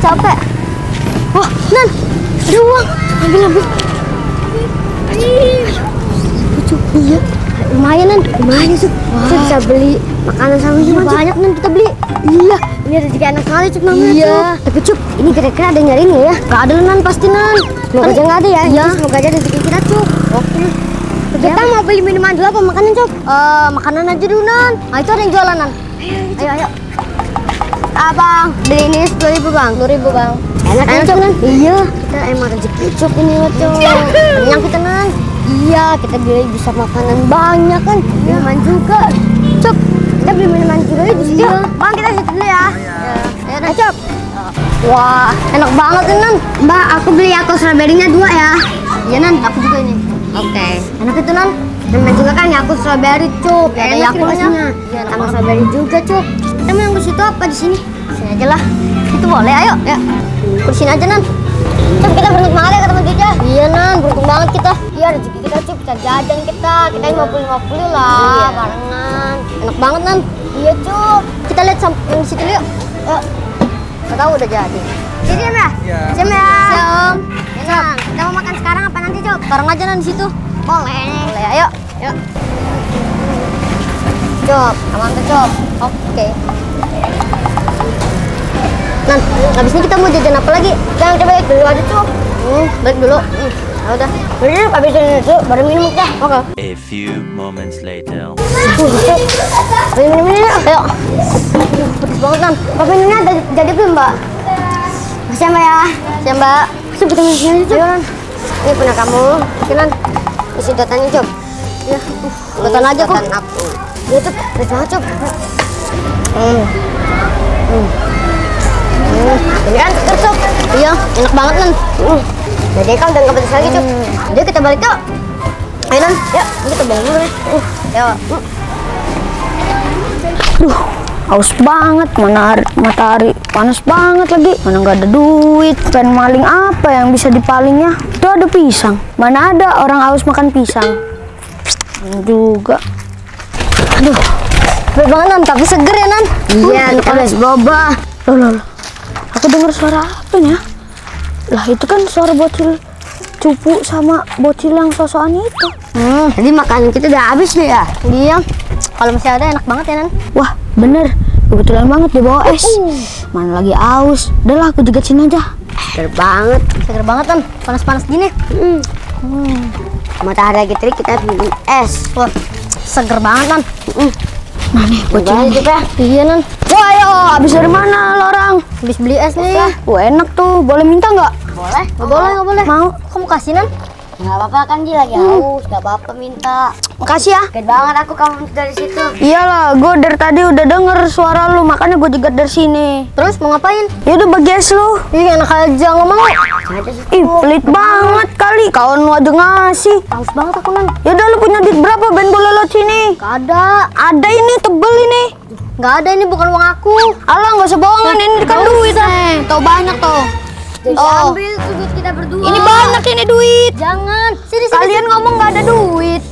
capek. Wah, Nan, ada uang. Ambil. Iya, lumayan Nan. Lumayan Cuk. Kita bisa beli makanan sama minuman. Banyak Nan kita beli. Iya, ini rezeki anak kali Cuk namanya. Iya. Tapi Cuk, ini kira-kira ada yang nyariin ya? Gak ada Nan, pasti Nan. Semoga aja nggak ada ya. Iya. Semoga aja rezeki kita Cuk. Oke. Kita mau beli minuman dulu apa makanan Cuk? Makanan aja dulu Nan. Nah, itu ada yang jualan Nan. Ayo. Abang, beli ini 10.000 Bang. 10.000 Bang. Enak Cuk Nan. Iya. Kita emang rezeki Cuk ini Cuk. Kenyang kita Nan. Iya, kita beli bisa makanan banyak kan. Minuman juga. Cuk, kita beli minuman juga ya di situ. Iya. Bang, kita situ dulu ya. Iya. Ayo Cuk. Wah, enak banget Nan. Mbak, aku beli aku strawberry-nya 2 ya. Iya Nan, aku juga ini. Oke. Enak itu Nan. Namanya juga kan ya aku strawberry Cuk. Ya, ada Yakultnya. Iya, sama strawberry juga Cuk. Kita mau yang ke situ apa di sini? Sini aja lah. Itu boleh, ayo. Ya. Ke sini aja Nan. Cuk, kita beruntung banget ya ketemu Jaja. Iya Nan, beruntung banget kita. Iya, rezeki kita Cuk, bisa jajan kita. Kita 50-50 lah, barengan. Enak banget Nan. Iya Cuk. Kita lihat yang di situ yuk. Yuk. Gak tahu udah jadi. Jadi ya? Iya. Siap ya? Siap. Ya, Nan. Kita mau makan sekarang apa nanti Cuk? Bareng aja Nan di situ. Boleh. Boleh, ayo. Yuk. Cuk, aman tuh Cuk. Oke. Nan, habis ini kita mau jajan apa lagi? Jangan coba balik dulu aja Cuk. Balik dulu. Ya udah. Balik habis itu baru minum kita. Oke. A few moments later. Minum ya. Ayo. Pedes banget Nan. Bapak minumnya jadi belum Mbak? Makasih ya Mbak ya. Siap Mbak. Coba kita minum aja Cuk. Ini punya kamu. Sinan. Isi datanya Cuk. Ya. Datan aja kok. Datan aku. Ya Cuk. Pedes banget Cuk. Ini kan seger Cuk. Iya, enak banget Nan. Jadi kan udah nggak pedes lagi Cuk. Jadi kita balik yuk. Ayo Nan, yuk kita balik dulu nih. Yuk. Duh, haus banget, matahari panas banget lagi. Mana nggak ada duit, pengen maling apa yang bisa dipalingnya? Itu ada pisang. Mana ada orang haus makan pisang? Juga. Aduh, bener banget Nan, tapi seger ya Nan. Iya, kita habis boba. Loh. Aku dengar suara apa ya? Lah itu kan suara bocil cupu sama bocil yang sosokan itu. Jadi makanan kita udah habis deh ya? Iya. Kalau masih ada enak banget ya Nan. Wah bener, kebetulan banget di bawah es. Mana lagi aus. Udah lah aku juga sini aja. Seger banget Nan. Panas-panas gini. Matahari lagi terik kita minum es. Wah seger banget Nan. Nah nih bocilnya juga. Iya Nan. Wah ayo, habis dari mana lo orang? Habis beli es nih. Wah enak tuh, boleh minta nggak? Boleh. Nggak boleh. Mau? Kamu kasih Nan? Nggak apa-apa kan dia lagi haus, nggak apa-apa minta. Makasih ya. Keren banget aku kamu dari situ. Iyalah, gue dari tadi udah denger suara lu, makanya gue juga dari sini. Terus mau ngapain? Ya udah bagi es lu. Ih enak aja, nggak mau. Ih pelit banget kali, kawan lu aja ngasih. Haus banget aku Nan. Ya udah lu punya duit berapa? Ben boleh lo sini. Gak ada. Ada ini tebel ini. Gak ada, ini bukan uang aku. Alah nggak usah bohongan, ini kan duit nih. Tuh banyak tuh. Jadi ambil tuh duit kita berdua. Ini banyak ini duit. Jangan. Sini. Kalian ngomong nggak ada duit.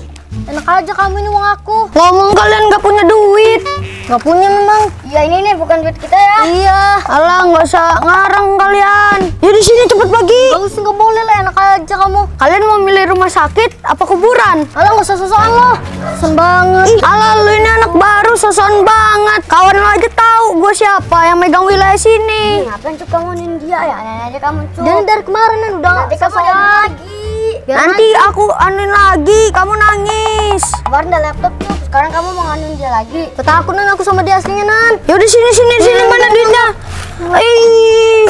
Enak aja kamu, ini uang aku. Ngomong kalian nggak punya duit. Nggak punya memang. Ya ini bukan duit kita ya. Iya. Alah nggak usah ngarang kalian. Ya di sini cepet bagi. Nggak boleh lah, enak aja kamu. Kalian mau milih rumah sakit apa kuburan? Alah nggak usah sosokan lo. Sosokan banget. Alah lu ini anak baru sosokan banget. Kawan lo aja tahu gue siapa yang megang wilayah sini. Ngapain Cuk kamu dia ya? Aja kamu Cuk. Dan dari kemarin udah nanti kamu lagi. Nanti aku anuin lagi, kamu nangis. Kemarin udah laptop Cuk, sekarang kamu mau anuin dia lagi. Kata aku Nan, aku sama dia aslinya Nan. Yaudah sini mana duitnya? Ih,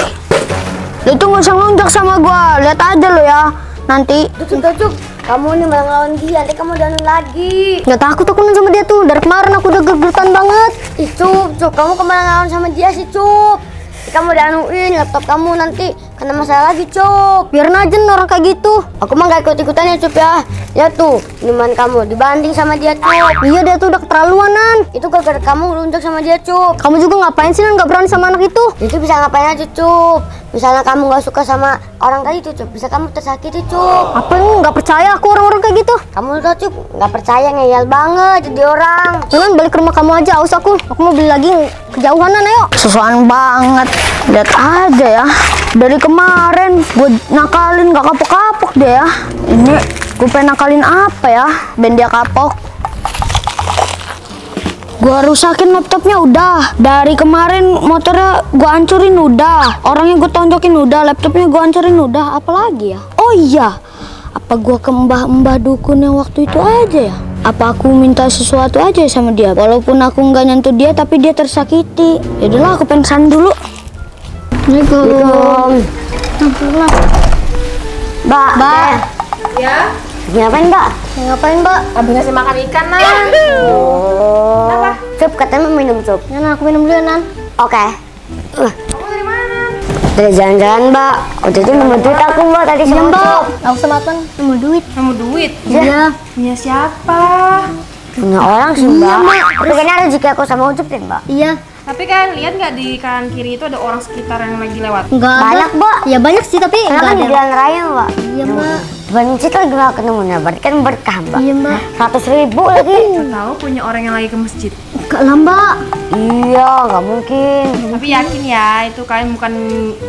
lu tuh nggak usah ngelunjak sama gua, lihat aja lo ya. Nanti. Cuk, kamu nih malah ngelawan dia, nanti kamu udah anuin lagi. Nggak takut aku Nan sama dia tuh, dari kemarin aku udah gergetan banget. Ih Cuk, kamu kemana ngelawan sama dia sih Cuk? Kamu udah anuin laptop kamu, nanti kena masalah lagi Cuk. Biarin aja orang kayak gitu. Aku mah gak ikut-ikutan ya Cuk ya. Ya tuh, minuman kamu dibanding sama dia Cuk. Iya dia tuh udah keterlaluan Nan. Itu gara-gara kamu ngelunjak sama dia Cuk. Kamu juga ngapain sih Nan, gak berani sama anak itu? Itu bisa ngapain aja Cuk. misalnya kamu nggak suka sama orang tadi tuh, Cup, bisa kamu tersakiti, Cup. Apa lu nggak percaya aku orang-orang kayak gitu? Kamu udah, Cup, nggak percaya, ngeyel banget jadi orang. Nan, balik ke rumah kamu aja, aus aku mau beli lagi kejauhanan, ayo. Susuan banget, lihat aja ya. Dari kemarin gue nakalin gak kapok-kapok deh ya. Ini gue pengen nakalin apa ya, ben dia kapok. Gua rusakin laptopnya udah. Dari kemarin motornya gua hancurin udah. Orangnya gua tonjokin udah. Laptopnya gua hancurin udah. Apalagi ya? Oh iya. Apa gua ke mbah-mbah dukun yang waktu itu aja ya? Apa aku minta sesuatu aja sama dia? Walaupun aku nggak nyentuh dia, tapi dia tersakiti. Yaudahlah, aku pengen dulu. Assalamualaikum. Mbak. Ya, Ngapain, Mbak? Ngapain, Mbak? habis ngasih makan ikan, Nan. Oh. Kenapa? Cup, katanya mau minum, Cup. Nan, aku minum dulu, Nan. Oke. Kamu dari mana? Dari jalan-jalan, Mbak. Waktu itu nemu duit aku, Mbak, tadi Iya, sama Mbak. Cup. Aku sama Tan nemu duit. Kamu duit? Iya. Punya siapa? Punya orang sih, Mbak. Tapi kayaknya rezeki aku sama Ucup deh, Mbak. Iya. Tapi kan lihat nggak di kanan kiri itu ada orang sekitar yang lagi lewat? Enggak Banyak, Mbak. Ya banyak sih, tapi Karena enggak kan di ada. jalan raya, Mbak. Iya, Mbak. Bancit lagi nggak ketemunya, berarti kan berkah, Mbak. Iya, Mbak. 100.000 lagi. Tahu punya orang yang lagi ke masjid. Enggak lah, Mbak. Iya, nggak mungkin. Tapi yakin ya itu kalian bukan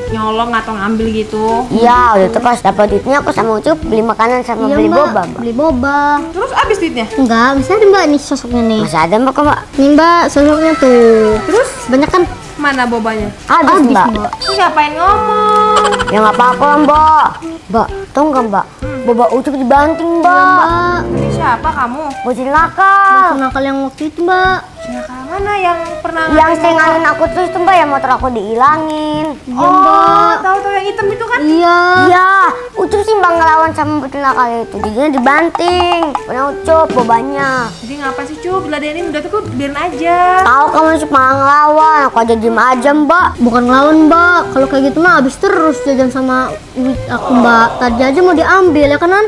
nyolong atau ngambil gitu. Iya, udah itu pas dapat duitnya aku sama Ucup beli makanan sama Iya, beli Mbak. boba, Mbak. Beli boba. Terus habis duitnya? Enggak, bisa ada, Mbak, nih sosoknya nih. Masih ada, Mbak, kok, Mbak? Nih, Mbak, sosoknya tuh. Terus Banyak kan? mana bobanya? Habis, Mbak. Terus ngapain ngomong? Ya nggak apa-apa, Mbak. Mbak, tau nggak, Mbak? Boba Ucup dibanting, Mbak. Mbak, Ini siapa kamu? Bocil nakal. nakal yang waktu itu, Mbak. Nakal mana yang pernah Yang stengalin aku terus tuh, Mbak, ya motor aku dihilangin. Iya, Oh, Mbak. tahu yang hitam itu kan? Iya. Iya, Ucup sih Mbak ngelawan sama bocil nakal itu. Jadinya dibanting. Punya Ucup bobanya. Jadi ngapain sih Cup? Diladenin udah tuh biarin aja. Tahu kamu sih malah ngelawan. Aku aja diem aja, Mbak. Bukan ngelawan, Mbak. Kalau kayak gitu mah habis terus jajan sama duit aku, Mbak. Tadi aja mau diambil ya kanan?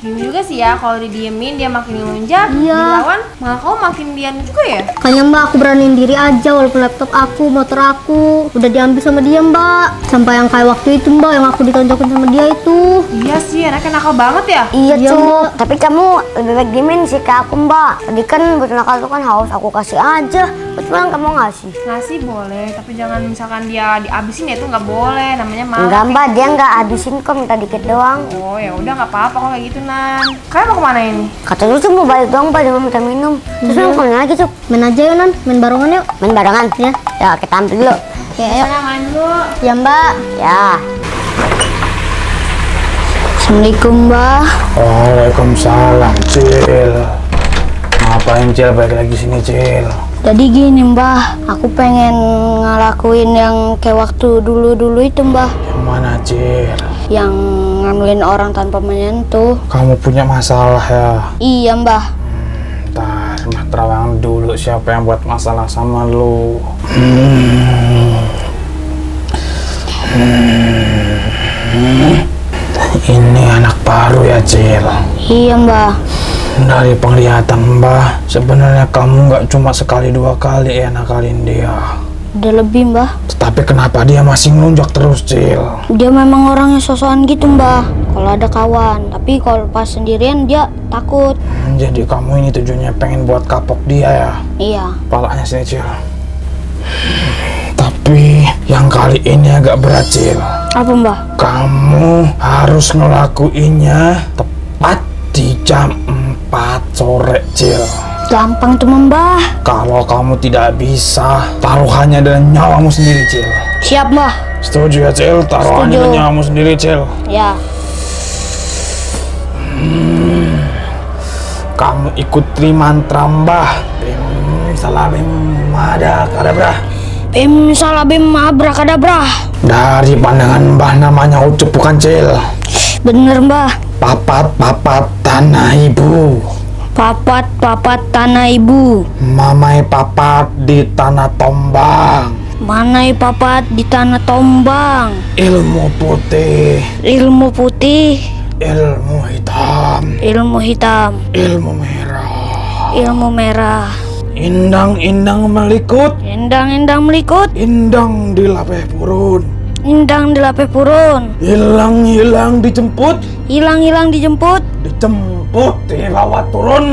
Gini juga sih ya, kalau didiemin dia makin ngelunjak, Iya. dilawan malah kamu makin diam juga ya. Kayaknya, Mbak, aku beraniin diri aja walaupun laptop aku, motor aku udah diambil sama dia, Mbak. Sampai yang kayak waktu itu, Mbak, yang aku ditonjokin sama dia itu. Iya sih, anaknya nakal banget ya. Iya, Iya, Cup. Mbak. Tapi kamu lebih baik diemin sih ke aku, Mbak. Tadi kan bocil nakal tuh kan haus aku kasih aja. Cuman kamu ngasih. Ngasih boleh, tapi jangan misalkan dia dihabisin ya itu nggak boleh, namanya malah. Enggak, Mbak, dia nggak habisin kok, minta dikit doang. Oh ya udah nggak apa-apa kalau kayak gitu Nan. Kalian mau kemana ini? Kata lu tuh mau balik doang, Pak, dia mau minta minum. Terus lu kemana lagi, Cup? Main aja yuk, Nan. Main barengan yuk. Main barengan? Ya. Ya, kita ambil dulu. Oke, ayo. Sana main dulu. Ya, Mbak. Ya. Assalamualaikum, Mbak. Waalaikumsalam, Cil. Ngapain, Cil? Balik lagi sini, Cil. Jadi gini, Mbah, aku pengen ngelakuin yang kayak waktu dulu-dulu itu, Mbah. Yang mana, Cil? Yang ngambilin orang tanpa menyentuh. Kamu punya masalah ya? Iya, Mbah. Ntar, mah terawang dulu siapa yang buat masalah sama lu. Ini anak baru ya, Cil. Iya, Mbah. Dari penglihatan Mbah, sebenarnya kamu nggak cuma sekali dua kali ya nakalin dia. Udah lebih, Mbah. Tapi kenapa dia masih ngelunjak terus, Cil? Dia memang orangnya sosokan gitu, Mbah. Kalau ada kawan, tapi kalau pas sendirian dia takut. Jadi kamu ini tujuannya pengen buat kapok dia ya? Iya. Palanya sini, Cil. Tapi yang kali ini agak berat, Cil. Apa, Mbah? Kamu harus ngelakuinnya tepat di jam 4 sore, Cil. Gampang tuh, Mbah. Kalau kamu tidak bisa, taruhannya adalah nyawamu sendiri, Cil. Siap, Mbah. Setuju ya, Cil? Taruhannya Setuju. adalah nyawamu sendiri, Cil. Ya. Kamu ikuti mantra Mbah. Bim salabim ada kadabra. Bim salabim abrakadabra. Dari pandangan Mbah namanya Ucup bukan, Cil. Bener, Mbah. Papat tanah ibu. Papat tanah ibu. Mamai papat di tanah tombang. Manai papat di tanah tombang. Ilmu putih, Ilmu putih, ilmu hitam, ilmu hitam, ilmu merah. ilmu merah. Indang-indang melikut, Endang-endang melikut, indang di lapeh purun. indang delape purun. Hilang dijemput. Hilang dijemput. Dijemput dibawa turun.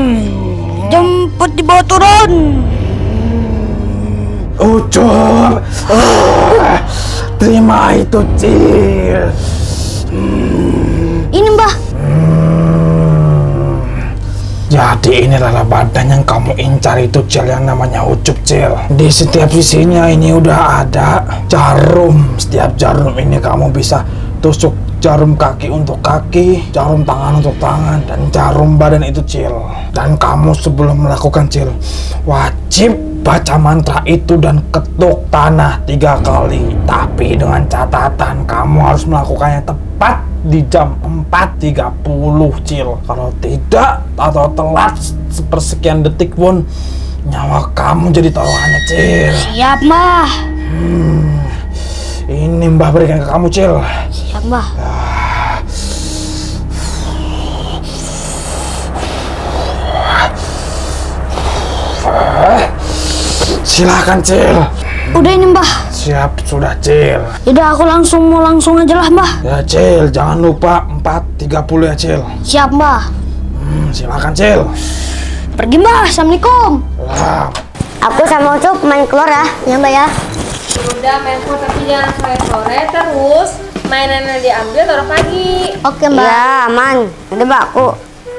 Jemput dibawa turun. Ucup. Terima itu, Cil. Ini Mbah. Jadi ini adalah badan yang kamu incar itu, Cil, yang namanya Ucup, Cil. Di setiap sisinya ini udah ada jarum. Setiap jarum ini kamu bisa tusuk jarum kaki untuk kaki, jarum tangan untuk tangan, dan jarum badan itu, Cil. Dan kamu sebelum melakukan, Cil, wajib baca mantra itu dan ketuk tanah 3 kali. Tapi dengan catatan kamu harus melakukannya tepat di jam 4.30, Cil. Kalau tidak atau telat sepersekian detik pun, nyawa kamu jadi taruhannya, Cil. Siap Mbah. Ini Mbah berikan ke kamu, Cil. Siap Mbah. Silakan, Cil. Udah ini Mbah. Siap sudah, Cil. Udah aku langsung aja lah Mbah. Ya, Cil, jangan lupa 4.30 ya, Cil. Siap Mbah. Silakan, Cil. Pergi Mbah. Assalamualaikum. Lah, Aku sama Ucup main keluar ya. Ya Mbak ya. Udah main keluar tapi jangan sore-sore, terus mainannya diambil taruh pagi. Oke Mbak. Ya, aman. Udah, Mbak, aku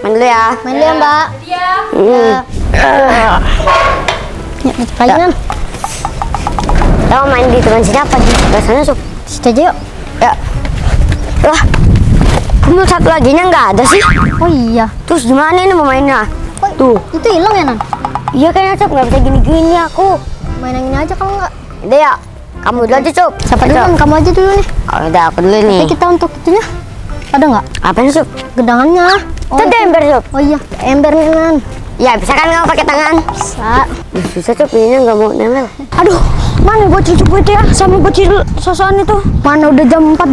main dulu ya. Main dulu ya Mbak. Iya. Ya, kalian Kita main di teman siapa di sebelah sana, Sup? situ aja yuk. Ya. Wah, kamu satu lagi nya nggak ada sih. Oh iya. Terus gimana ini mau mainnya? Tuh. Itu hilang ya Nan? Iya kan, Sup, nggak bisa gini-gini aku. Main yang ini aja kalau nggak. Udah ya, kamu dulu aja, Sup. Siapa dulu Nan? Kamu aja dulu nih. Oh, udah aku dulu nih. Tapi kita untuk itunya ada nggak? Apa nih, Sup? Gedangannya. Itu ada ember, Sup. Oh iya, embernya Nan. Ya, bisa kan kamu pakai tangan? Bisa. Bisa, Sup, ini nggak mau nempel. Aduh, mana bocil cepet ya sama bocil sosokan itu? Mana udah jam 4.28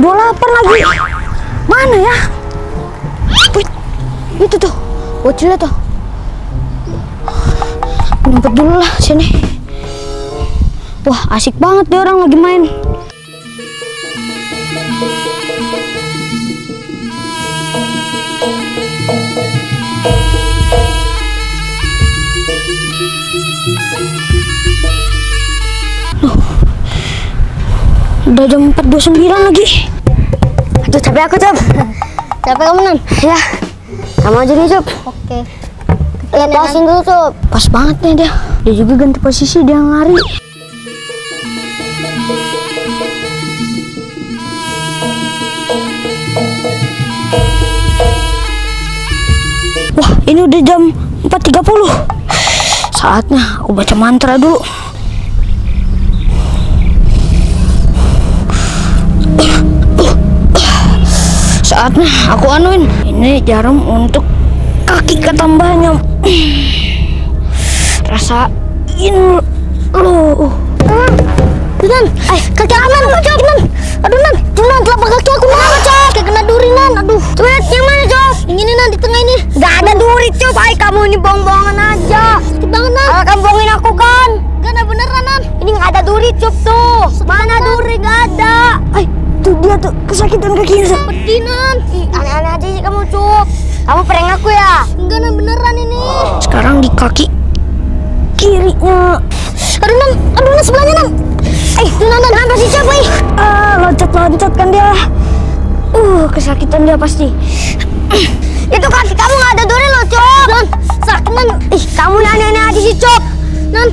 lagi? Mana ya? Wih, itu tuh, bocilnya tuh. Ngumpet dulu lah sini. Wah, asik banget deh orang lagi main. Udah jam 4.29 lagi. Aduh, capek aku, Sup. Capek kamu Nan? Ya, kamu aja nih, Sup. Oke. Lepasin dulu, Sup. Pas banget nih dia. Dia juga ganti posisi, dia yang lari. Wah, ini udah jam 4.30. Saatnya aku baca mantra dulu. Saatnya aku anuin. Ini jarum untuk kaki ketambahannya. Rasain lu. Nan, kaki aku Nan, Nan. Aduh Nan, Nan, telapak kaki aku Nan, Cok. Kayak kena duri Nan, aduh. Tuh, yang mana Cok? Yang ini Nan, di tengah ini. Gak ada duri, Cok. Ay, kamu ini bohong-bohongan aja. Sakit banget Nan. Kamu bohongin aku kan? Gak ada beneran Nan. Ini nggak ada duri, Cok, tuh. Mana duri? Gak ada. Tuh dia tuh kesakitan kakinya. Pedih, Nan. Aneh-aneh aja sih kamu, Cok. Kamu prank aku ya? Enggak Nan, beneran ini. Sekarang di kaki kirinya. Aduh Nan, sebelahnya Nan. Tuh Nan, apa sih Cok nih? Loncat-loncat kan dia. Kesakitan dia pasti. Itu kaki kamu nggak ada duri loh, Cok. Nan, sakit Nan. Kamu aneh-aneh aja sih, Cok. Nan,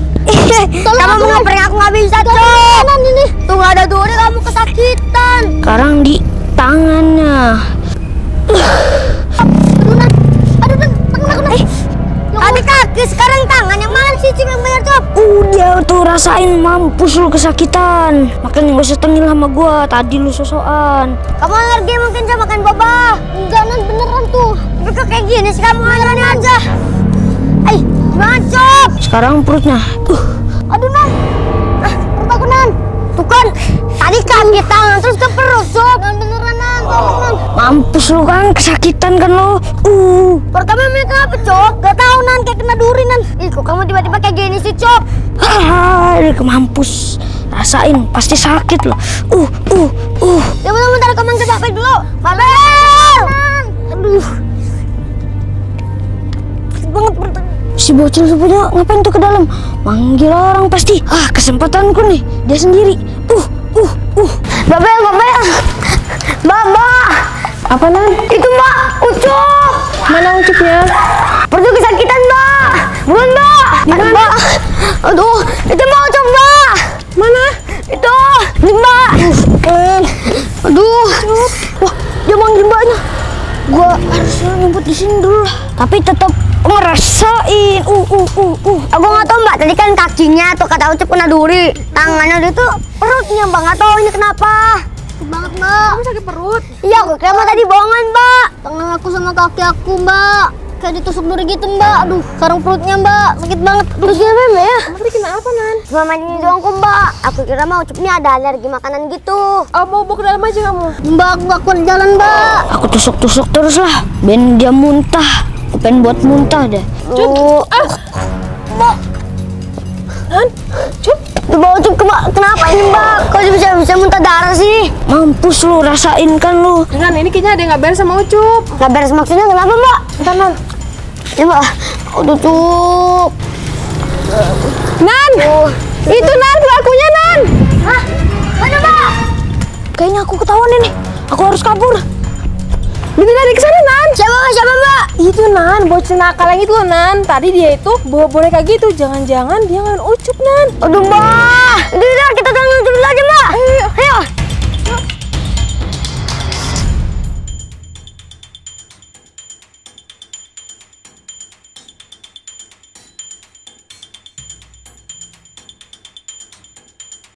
Kamu mau ngeprank aku nggak bisa, Cok. Nan ini. Tuh nggak ada duri, kamu kesakitan. Sekarang di tangannya. Aduh Nan, tangan. Tadi kaki, sekarang tangan. Yang mana sih, Cok, yang benar, Cok? Udah tuh rasain, mampus lu kesakitan. Makanya gak usah tengil sama gua. Tadi lu sosokan. Kamu alergi mungkin sama makan boba. Enggak Nan, beneran tuh. Tapi kok kayak gini sih, kamu aneh aja. Gimana, Cok? Sekarang perutnya. Aduh, Nan. Perut aku, Nan. Tuh kan, tadi kaki tangan terus ke perut, Cok. Nan, beneran Nan. Mampus lu kan, kesakitan kan lo. Perut kamu emang kenapa, Cok? Gak tau, Nan, kayak kena duri, Nan. Ih, kok kamu tiba-tiba kayak gini sih, Cok? Mampus. Rasain, pasti sakit loh. Ya bentar kamu ke Babel dulu. Babel. Aduh. Banget perut. Si bocil sepunya ngapain tuh ke dalam? Manggil orang pasti. Kesempatanku nih. Dia sendiri. Babel. Mbak. Apa Nan? Itu Mbak, Ucup. Mana Ucupnya? Perut kesakitan Mbak. Buruan Mbak. Mbak. Aduh, itu Mbak Ucup Mbak. Mana? Itu, ini Mbak. Aduh. Wah, dia manggil mbaknya. Gua harusnya nyumput di sini dulu lah. Tapi tetap ngerasain. Aku nggak tahu Mbak, tadi kan kakinya tuh kata Ucup kena duri. Tangannya dia tuh perutnya Mbak, nggak tahu ini kenapa. Sakit banget Mbak. Kamu sakit perut? Iya, aku kira Mbak tadi bohongan Mbak. Tangan aku sama kaki aku Mbak. Kayak ditusuk duri gitu Mbak. Aduh, sekarang perutnya Mbak sakit banget. Terus gimana Mbak ya? Kamu tadi kenapa Nan? Cuma main ini doang kok Mbak. Aku kira Mbak Ucup ini ada alergi makanan gitu. Oh, mau ke dalam aja kamu. Mbak, aku gak kuat jalan Mbak. Aku tusuk-tusuk terus lah. Ben dia muntah. Aku pengen buat muntah deh. Mbak. Nan, Cup. Mbak Ucup kenapa ini Mbak? Kok bisa muntah darah sih? Mampus lu, rasain kan lu. Nan, ini kayaknya ada yang nggak beres sama Ucup. Gak beres maksudnya kenapa Mbak? Bentar Nan. Ya Mbak, udah Cup. Nan, itu Nan pelakunya Nan. Hah? Mana Mbak? Kayaknya aku ketahuan ini. Aku harus kabur. Bener dari kesana Nan. Siapa Mbak? Itu Nan, bocil nakal yang itu loh Nan. Tadi dia itu bawa boneka gitu. Jangan-jangan dia ngan Ucup Nan. Aduh Mbak, udah kita tanggung